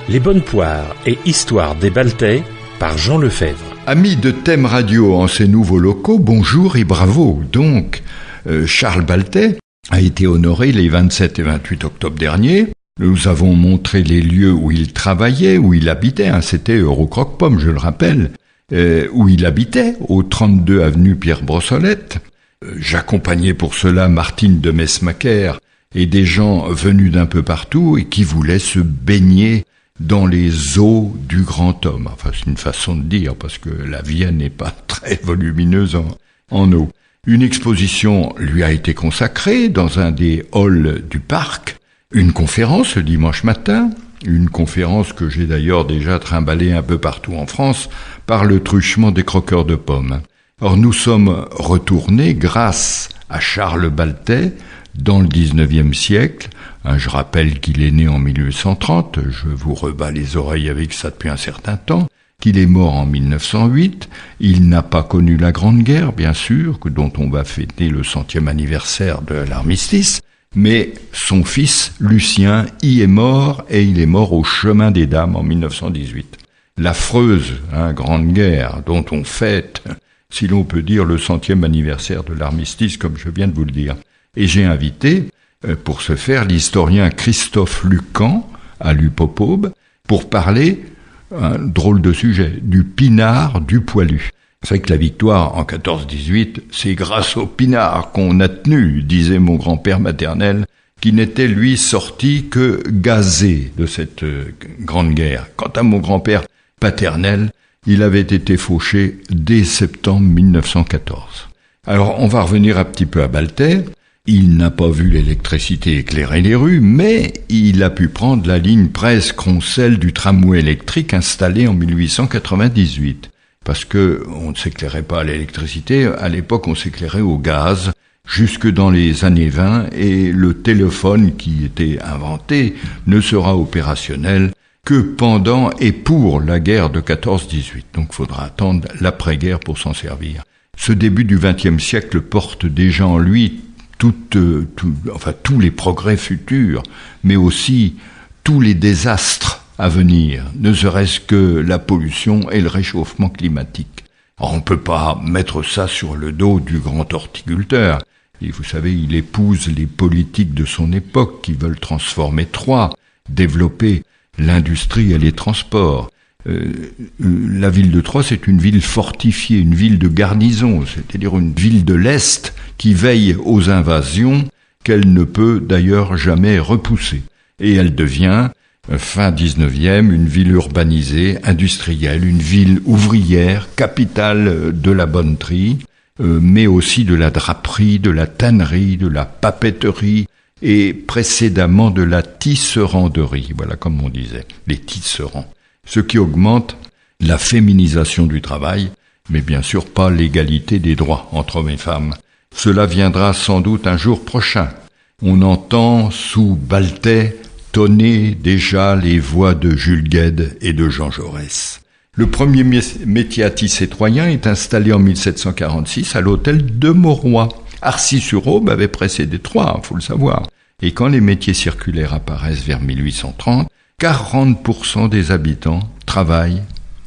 Les bonnes poires et Histoire des Baltais par Jean Lefebvre. Amis de Thème Radio en ces nouveaux locaux, bonjour et bravo. Donc, Charles Baltais a été honoré les 27 et 28 octobre dernier. Nous avons montré les lieux où il travaillait, où il habitait. C'était Eurocroque-Pomme, je le rappelle, où il habitait, au 32 avenue Pierre-Brossolette. J'accompagnais pour cela Martine de Mesmaquer et des gens venus d'un peu partout et qui voulaient se baigner dans les eaux du grand homme. Enfin, c'est une façon de dire, parce que la Vienne n'est pas très volumineuse en eau. Une exposition lui a été consacrée dans un des halls du parc. Une conférence le dimanche matin, une conférence que j'ai d'ailleurs déjà trimballée un peu partout en France par le truchement des croqueurs de pommes. Or, nous sommes retournés grâce à Charles Baltais dans le 19e siècle. Je rappelle qu'il est né en 1830, je vous rebats les oreilles avec ça depuis un certain temps, qu'il est mort en 1908, il n'a pas connu la Grande Guerre, bien sûr, dont on va fêter le 100e anniversaire de l'armistice, mais son fils, Lucien, y est mort, et il est mort au Chemin des Dames en 1918. L'affreuse Grande Guerre dont on fête, si l'on peut dire, le 100e anniversaire de l'armistice, comme je viens de vous le dire. Et j'ai invité, pour ce faire, l'historien Christophe Lucan, à l'Upopobe, pour parler, un drôle de sujet, du pinard du poilu. C'est vrai que la victoire en 14-18, c'est grâce au pinard qu'on a tenu, disait mon grand-père maternel, qui n'était lui sorti que gazé de cette grande guerre. Quant à mon grand-père paternel, il avait été fauché dès septembre 1914. Alors on va revenir un petit peu à Baltais. Il n'a pas vu l'électricité éclairer les rues, mais il a pu prendre la ligne Brest-Croncel du tramway électrique installé en 1898. Parce que on ne s'éclairait pas à l'électricité, à l'époque on s'éclairait au gaz, jusque dans les années 20, et le téléphone qui était inventé ne sera opérationnel que pendant et pour la guerre de 14-18. Donc il faudra attendre l'après-guerre pour s'en servir. Ce début du XXe siècle porte déjà en lui tous les progrès futurs, mais aussi tous les désastres à venir, ne serait-ce que la pollution et le réchauffement climatique. Alors, on ne peut pas mettre ça sur le dos du grand horticulteur. Et vous savez, il épouse les politiques de son époque qui veulent transformer Troyes, développer l'industrie et les transports. La ville de Troyes, c'est une ville fortifiée, une ville de garnison, c'est-à-dire une ville de l'Est qui veille aux invasions qu'elle ne peut d'ailleurs jamais repousser. Et elle devient, fin 19e, une ville urbanisée, industrielle, une ville ouvrière, capitale de la bonneterie, mais aussi de la draperie, de la tannerie, de la papeterie et précédemment de la tisseranderie. Voilà comme on disait, les tisserands. Ce qui augmente la féminisation du travail, mais bien sûr pas l'égalité des droits entre hommes et femmes. Cela viendra sans doute un jour prochain. On entend sous Baltais tonner déjà les voix de Jules Guesde et de Jean Jaurès. Le premier métier à tisser troyen est installé en 1746 à l'hôtel de Mauroy. Arcis-sur-Aube avait précédé Troyes, faut le savoir. Et quand les métiers circulaires apparaissent vers 1830, 40% des habitants travaillent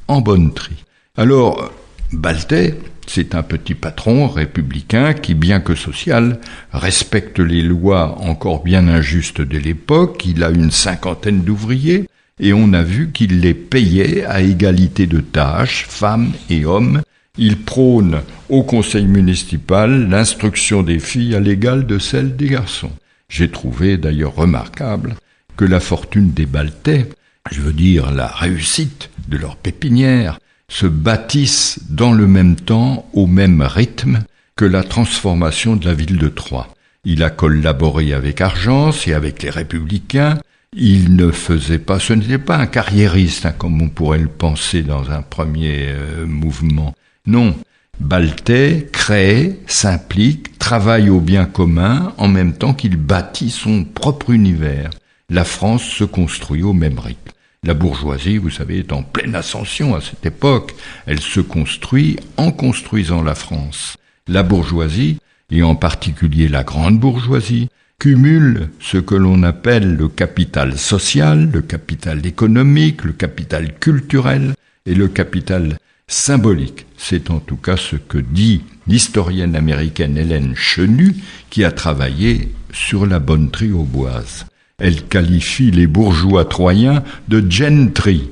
en bonneterie. Alors, Baltais, c'est un petit patron républicain qui, bien que social, respecte les lois encore bien injustes de l'époque. Il a une 50aine d'ouvriers et on a vu qu'il les payait à égalité de tâches, femmes et hommes. Il prône au conseil municipal l'instruction des filles à l'égal de celle des garçons. J'ai trouvé d'ailleurs remarquable que la fortune des Baltais, je veux dire la réussite de leur pépinière, se bâtissent dans le même temps, au même rythme que la transformation de la ville de Troyes. Il a collaboré avec Argence et avec les Républicains. Il ne faisait pas, ce n'était pas un carriériste, comme on pourrait le penser dans un premier mouvement. Non, Baltais crée, s'implique, travaille au bien commun en même temps qu'il bâtit son propre univers. La France se construit au même rythme. La bourgeoisie, vous savez, est en pleine ascension à cette époque. Elle se construit en construisant la France. La bourgeoisie, et en particulier la grande bourgeoisie, cumule ce que l'on appelle le capital social, le capital économique, le capital culturel et le capital symbolique. C'est en tout cas ce que dit l'historienne américaine Hélène Chenu, qui a travaillé sur la bonneterie auboise. Elle qualifie les bourgeois troyens de gentry.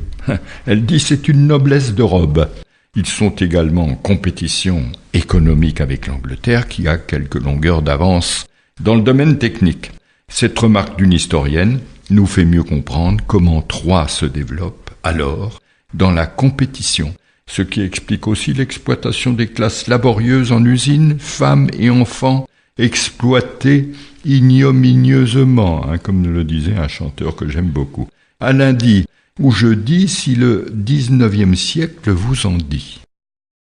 Elle dit c'est une noblesse de robe. Ils sont également en compétition économique avec l'Angleterre, qui a quelques longueurs d'avance dans le domaine technique. Cette remarque d'une historienne nous fait mieux comprendre comment Troie se développe alors dans la compétition, ce qui explique aussi l'exploitation des classes laborieuses en usine, femmes et enfants exploités ignominieusement, comme le disait un chanteur que j'aime beaucoup. À lundi ou jeudi, si le 19e siècle vous en dit.